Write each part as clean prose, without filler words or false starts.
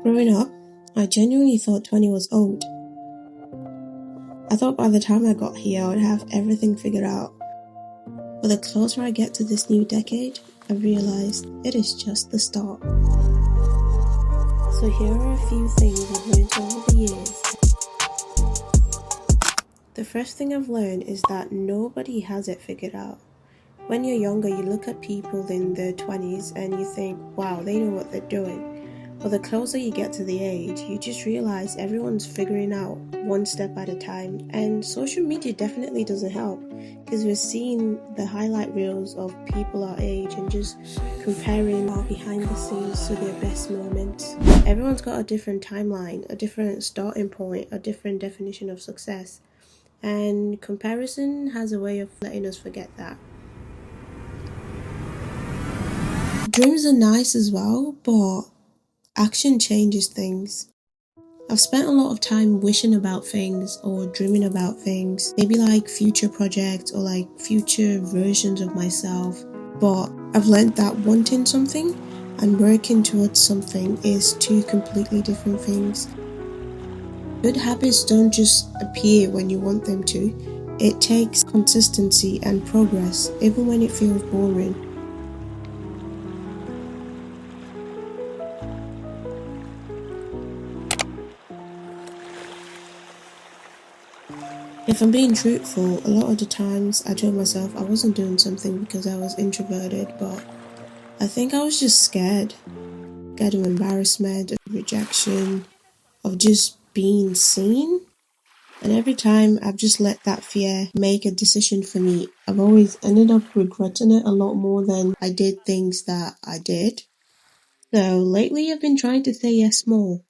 Growing up, I genuinely thought 20 was old. I thought by the time I got here I would have everything figured out. But the closer I get to this new decade, I realized it is just the start. So here are a few things I've learned over the years. The first thing I've learned is that nobody has it figured out. When you're younger, you look at people in their 20s and you think, wow, they know what they're doing. But the closer you get to the age, you just realize everyone's figuring out one step at a time. And social media definitely doesn't help, because we're seeing the highlight reels of people our age and just comparing our behind the scenes to their best moments. Everyone's got a different timeline, a different starting point, a different definition of success. And comparison has a way of letting us forget that. Dreams are nice as well, but action changes things. I've spent a lot of time wishing about things or dreaming about things, maybe like future projects or like future versions of myself, but I've learned that wanting something and working towards something is two completely different things. Good habits don't just appear when you want them to. It takes consistency and progress, even when it feels boring. If I'm being truthful, a lot of the times I told myself I wasn't doing something because I was introverted, but I think I was just scared. Scared of embarrassment, of rejection, of just being seen. And every time I've just let that fear make a decision for me, I've always ended up regretting it a lot more than I did things that I did. So lately I've been trying to say yes more.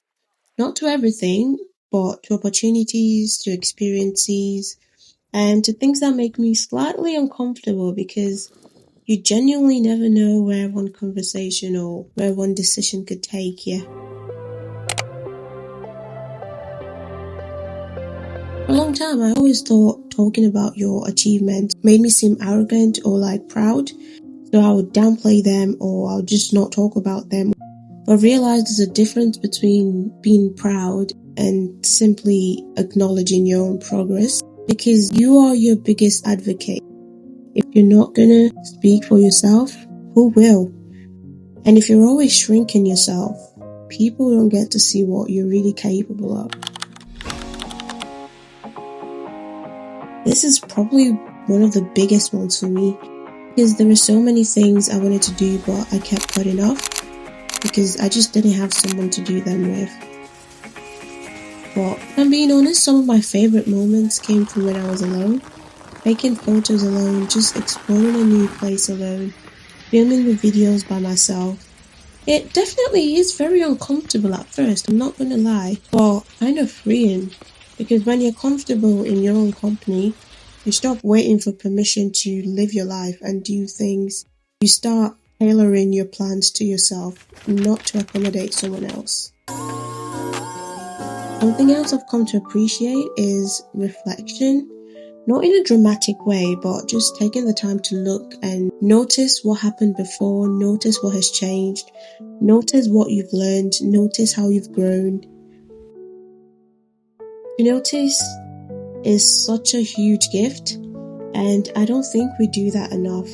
Not to everything, but to opportunities, to experiences, and to things that make me slightly uncomfortable, because you genuinely never know where one conversation or where one decision could take you. For a long time, I always thought talking about your achievements made me seem arrogant or like proud, so I would downplay them or I'll just not talk about them. But I realized there's a difference between being proud and simply acknowledging your own progress, because you are your biggest advocate. If you're not gonna speak for yourself, who will? And if you're always shrinking yourself, people don't get to see what you're really capable of. This is probably one of the biggest ones for me, because there were so many things I wanted to do but I kept putting off because I just didn't have someone to do them with. But if I'm being honest, some of my favorite moments came from when I was alone. Making photos alone, just exploring a new place alone, filming the videos by myself. It definitely is very uncomfortable at first, I'm not gonna lie, but kind of freeing, because when you're comfortable in your own company, you stop waiting for permission to live your life and do things. You start tailoring your plans to yourself, not to accommodate someone else. Something else I've come to appreciate is reflection. Not in a dramatic way, but just taking the time to look and notice what happened before, notice what has changed, notice what you've learned, notice how you've grown. To notice is such a huge gift, and I don't think we do that enough.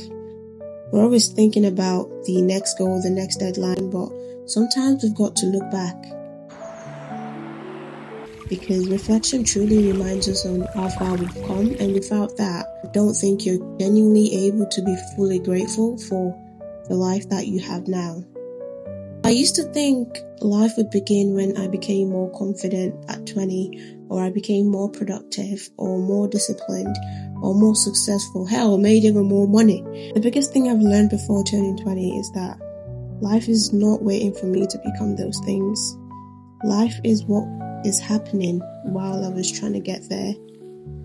We're always thinking about the next goal, the next deadline, but sometimes we've got to look back. Because reflection truly reminds us on how far we've come, and without that, I don't think you're genuinely able to be fully grateful for the life that you have now. I used to think life would begin when I became more confident at 20, or I became more productive, or more disciplined, or more successful, hell, made even more money. The biggest thing I've learned before turning 20 is that life is not waiting for me to become those things. Life is what is happening while I was trying to get there.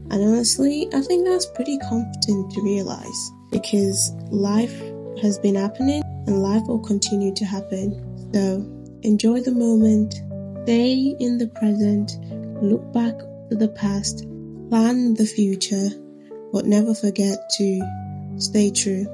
And honestly, I think that's pretty comforting to realize, because life has been happening and life will continue to happen. So enjoy the moment, stay in the present, look back to the past, plan the future, but never forget to stay true.